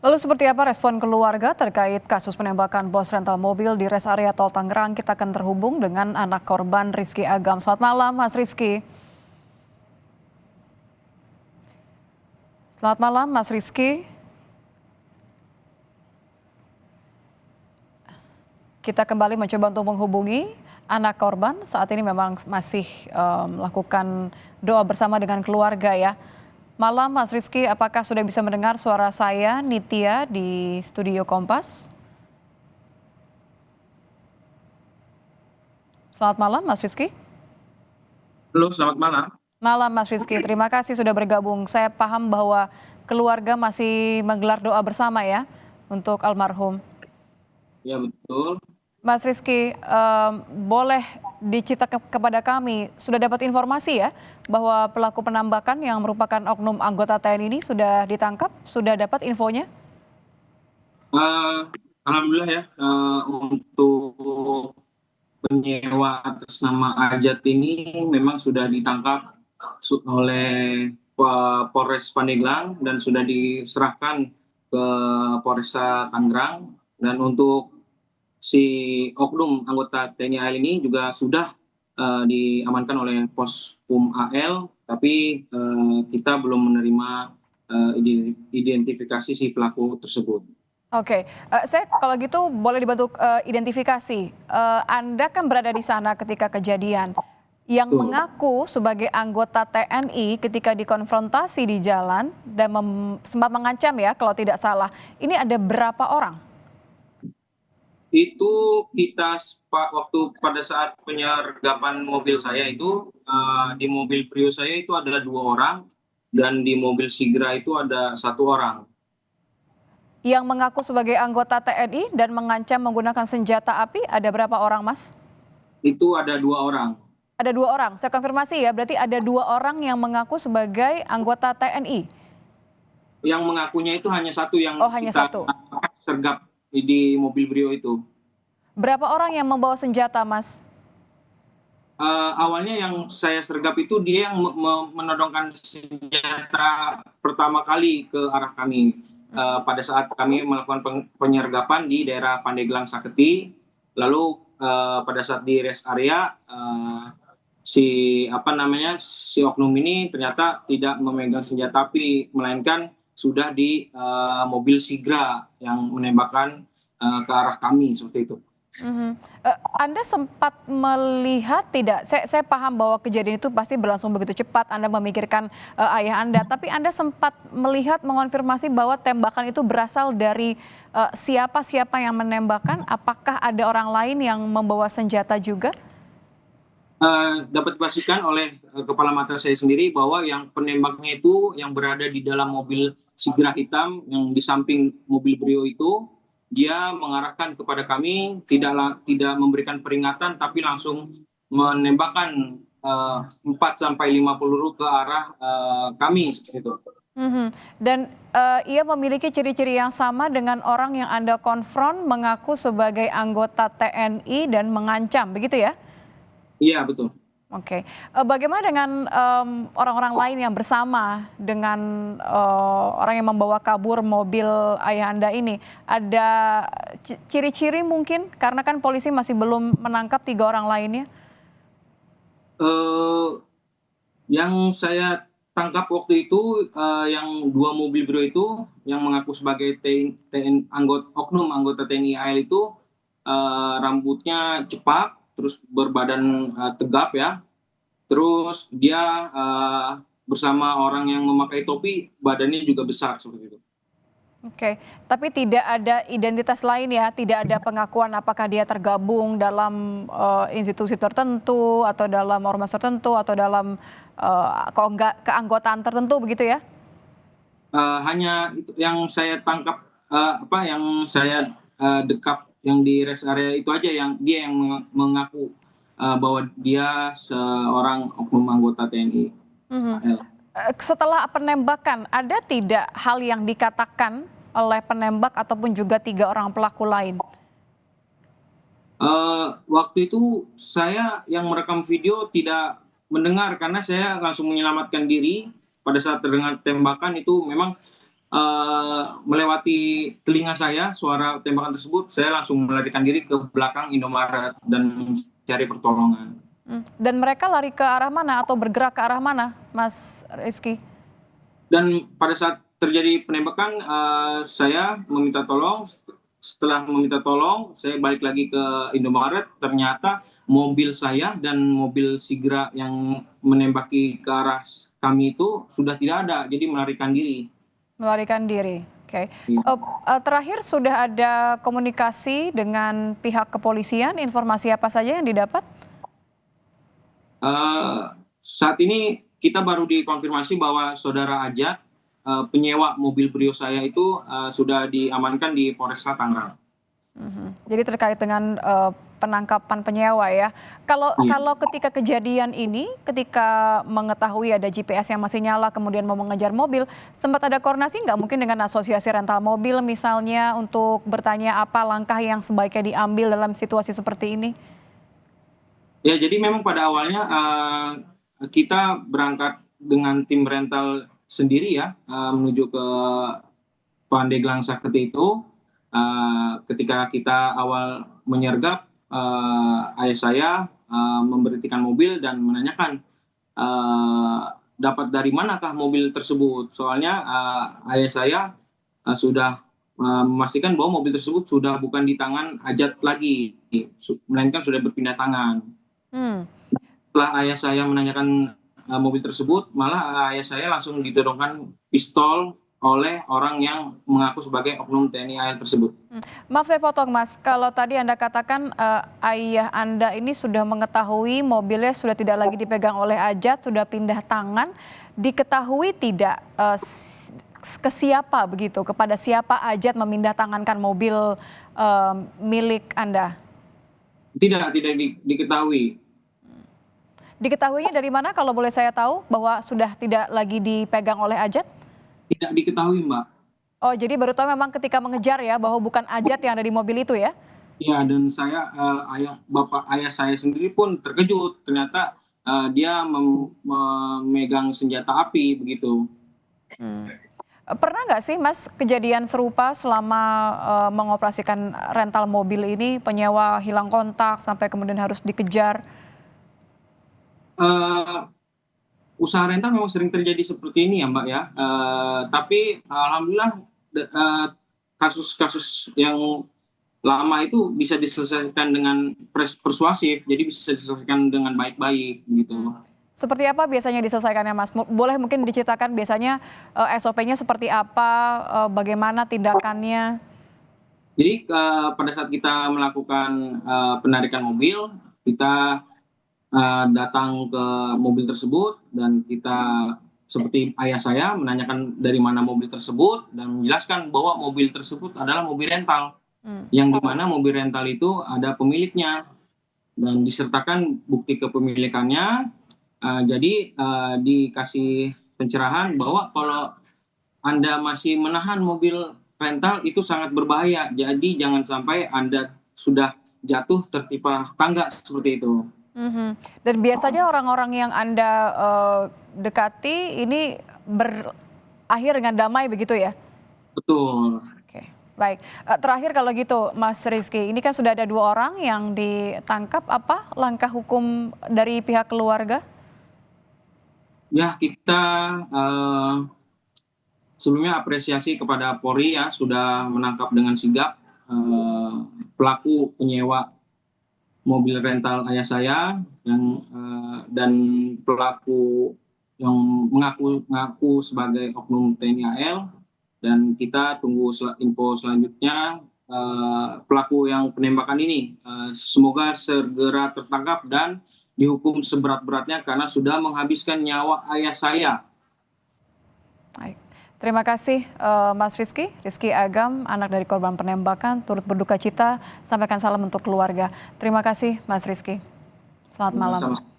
Lalu seperti apa respon keluarga terkait kasus penembakan bos rental mobil di res area Tol Tangerang? Kita akan terhubung dengan anak korban Rizky Agam. Selamat malam Mas Rizky. Selamat malam Mas Rizky. Kita kembali mencoba untuk menghubungi anak korban. Saat ini memang masih melakukan doa bersama dengan keluarga ya. Malam Mas Rizky, apakah sudah bisa mendengar suara saya Nitya di studio Kompas? Selamat malam Mas Rizky. Halo, selamat malam. Malam Mas Rizky, terima kasih sudah bergabung. Saya paham bahwa keluarga masih menggelar doa bersama ya untuk almarhum. Ya, betul. Mas Rizky, boleh diceritakan kepada kami, sudah dapat informasi ya bahwa pelaku penambakan yang merupakan oknum anggota TNI ini sudah ditangkap? Sudah dapat infonya? Eh, Alhamdulillah ya, untuk penyewa atas nama Ajat ini memang sudah ditangkap oleh Polres Pandeglang dan sudah diserahkan ke Polresta Tangerang. Dan untuk si oknum anggota TNI AL ini juga sudah diamankan oleh Pospum AL, tapi kita belum menerima identifikasi si pelaku tersebut. Oke, saya kalau gitu boleh dibantu identifikasi. Anda kan berada di sana ketika kejadian. Yang Tuh. mengaku sebagai anggota TNI ketika dikonfrontasi di jalan dan sempat mengancam ya kalau tidak salah. Ini ada berapa orang? Itu kita waktu pada saat penyergapan mobil saya itu, di mobil Prius saya itu ada 2 orang dan di mobil Sigra itu ada 1 orang. Yang mengaku sebagai anggota TNI dan mengancam menggunakan senjata api ada berapa orang, Mas? Itu ada 2 orang. Ada 2 orang. Saya konfirmasi ya, berarti ada 2 orang yang mengaku sebagai anggota TNI. Yang mengakunya itu hanya satu yang Oh, hanya kita satu. sergap di mobil Brio itu. Berapa orang yang membawa senjata, Mas? Awalnya yang saya sergap itu dia yang menodongkan senjata pertama kali ke arah kami. Pada saat kami melakukan penyergapan di daerah Pandeglang Saketi, lalu pada saat di rest area, si si oknum ini ternyata tidak memegang senjata api, melainkan sudah di mobil Sigra yang menembakkan ke arah kami seperti itu. Mhm. Anda sempat melihat tidak, saya paham bahwa kejadian itu pasti berlangsung begitu cepat, Anda memikirkan ayah Anda, tapi Anda sempat melihat, mengonfirmasi bahwa tembakan itu berasal dari siapa-siapa yang menembakkan? Apakah ada orang lain yang membawa senjata juga? Dapat dipastikan oleh kepala mata saya sendiri bahwa yang penembaknya itu yang berada di dalam mobil Sigra hitam yang di samping mobil Brio itu, dia mengarahkan kepada kami, tidak memberikan peringatan tapi langsung menembakkan 4 sampai 5 peluru ke arah kami seperti itu. Mhm. Dan ia memiliki ciri-ciri yang sama dengan orang yang Anda konfront mengaku sebagai anggota TNI dan mengancam, begitu ya? Iya, betul. Oke, bagaimana dengan orang-orang lain yang bersama dengan orang yang membawa kabur mobil ayah Anda ini? Ada ciri-ciri mungkin? Karena kan polisi masih belum menangkap 3 orang lainnya. Eh, yang saya tangkap waktu itu, yang 2 mobil Brio itu yang mengaku sebagai oknum anggota TNI AL itu, rambutnya cepak, terus berbadan tegap ya, terus dia bersama orang yang memakai topi, badannya juga besar seperti itu. Oke, tapi tidak ada identitas lain ya, tidak ada pengakuan apakah dia tergabung dalam institusi tertentu atau dalam ormas tertentu atau dalam keanggotaan tertentu begitu ya? Hanya itu yang saya tangkap, yang saya dekap yang di rest area itu aja yang dia yang mengaku bahwa dia seorang oknum anggota TNI Mhm. AL. Setelah penembakan, ada tidak hal yang dikatakan oleh penembak ataupun juga 3 orang pelaku lain? Waktu itu saya yang merekam video tidak mendengar karena saya langsung menyelamatkan diri pada saat terdengar tembakan itu memang melewati telinga saya suara tembakan tersebut, saya langsung melarikan diri ke belakang Indomaret dan mencari pertolongan. Dan mereka lari ke arah mana atau bergerak ke arah mana, Mas Rizky? Dan pada saat terjadi penembakan, saya meminta tolong. Setelah meminta tolong, saya balik lagi ke Indomaret. Ternyata mobil saya dan mobil Sigra yang menembaki ke arah kami itu sudah tidak ada, jadi melarikan diri. Melarikan diri. Oke. Iya. Terakhir sudah ada komunikasi dengan pihak kepolisian, informasi apa saja yang didapat? Saat ini kita baru dikonfirmasi bahwa saudara Ajat, penyewa mobil Brio saya itu sudah diamankan di Polresta Tangerang. Jadi terkait dengan penangkapan penyewa ya. Kalau ketika kejadian ini, ketika mengetahui ada GPS yang masih nyala, kemudian mau mengejar mobil, sempat ada koordinasi nggak mungkin dengan asosiasi rental mobil misalnya untuk bertanya apa langkah yang sebaiknya diambil dalam situasi seperti ini? Ya, jadi memang pada awalnya kita berangkat dengan tim rental sendiri ya, menuju ke Pandeglang Sakti itu. Ketika kita awal menyergap, ayah saya memberhentikan mobil dan menanyakan dapat dari manakah mobil tersebut. Soalnya ayah saya sudah memastikan bahwa mobil tersebut sudah bukan di tangan Ajat lagi, melainkan sudah berpindah tangan. Setelah ayah saya menanyakan mobil tersebut, malah ayah saya langsung ditodongkan pistol oleh orang yang mengaku sebagai oknum TNI AL tersebut. Maaf saya potong Mas, kalau tadi Anda katakan ayah Anda ini sudah mengetahui mobilnya sudah tidak lagi dipegang oleh Ajat, sudah pindah tangan, diketahui tidak ke siapa begitu, kepada siapa Ajat memindah tangankan mobil milik Anda? Tidak diketahui. Diketahuinya dari mana kalau boleh saya tahu bahwa sudah tidak lagi dipegang oleh Ajat? Tidak diketahui, Mbak. Oh, jadi baru tahu memang ketika mengejar ya bahwa bukan Ajat yang ada di mobil itu ya? Iya, dan saya ayah saya sendiri pun terkejut. Ternyata dia memegang senjata api begitu. Pernah nggak sih Mas kejadian serupa selama mengoperasikan rental mobil ini, penyewa hilang kontak sampai kemudian harus dikejar? Usaha rental memang sering terjadi seperti ini ya Mbak ya. Tapi alhamdulillah kasus-kasus yang lama itu bisa diselesaikan dengan persuasif, jadi bisa diselesaikan dengan baik-baik gitu. Seperti apa biasanya diselesaikannya Mas? Boleh mungkin diceritakan biasanya SOP-nya seperti apa, bagaimana tindakannya? Jadi pada saat kita melakukan penarikan mobil, kita datang ke mobil tersebut dan kita seperti ayah saya menanyakan dari mana mobil tersebut dan menjelaskan bahwa mobil tersebut adalah mobil rental, yang dimana mobil rental itu ada pemiliknya dan disertakan bukti kepemilikannya. Jadi dikasih pencerahan bahwa kalau Anda masih menahan mobil rental itu sangat berbahaya, jadi jangan sampai Anda sudah jatuh tertimpa tangga seperti itu. Dan biasanya orang-orang yang Anda dekati ini berakhir dengan damai begitu ya? Betul. Oke, baik. Terakhir kalau gitu Mas Rizky, ini kan sudah ada 2 orang yang ditangkap, apa langkah hukum dari pihak keluarga? Ya, kita sebelumnya apresiasi kepada Polri ya sudah menangkap dengan sigap pelaku penyewa mobil rental ayah saya dan pelaku yang mengaku sebagai oknum TNI AL, dan kita tunggu info selanjutnya pelaku yang penembakan ini. Semoga segera tertangkap dan dihukum seberat-beratnya karena sudah menghabiskan nyawa ayah saya. Baik. Terima kasih Mas Rizky Agam, anak dari korban penembakan, turut berduka cita, sampaikan salam untuk keluarga. Terima kasih Mas Rizky. Selamat malam.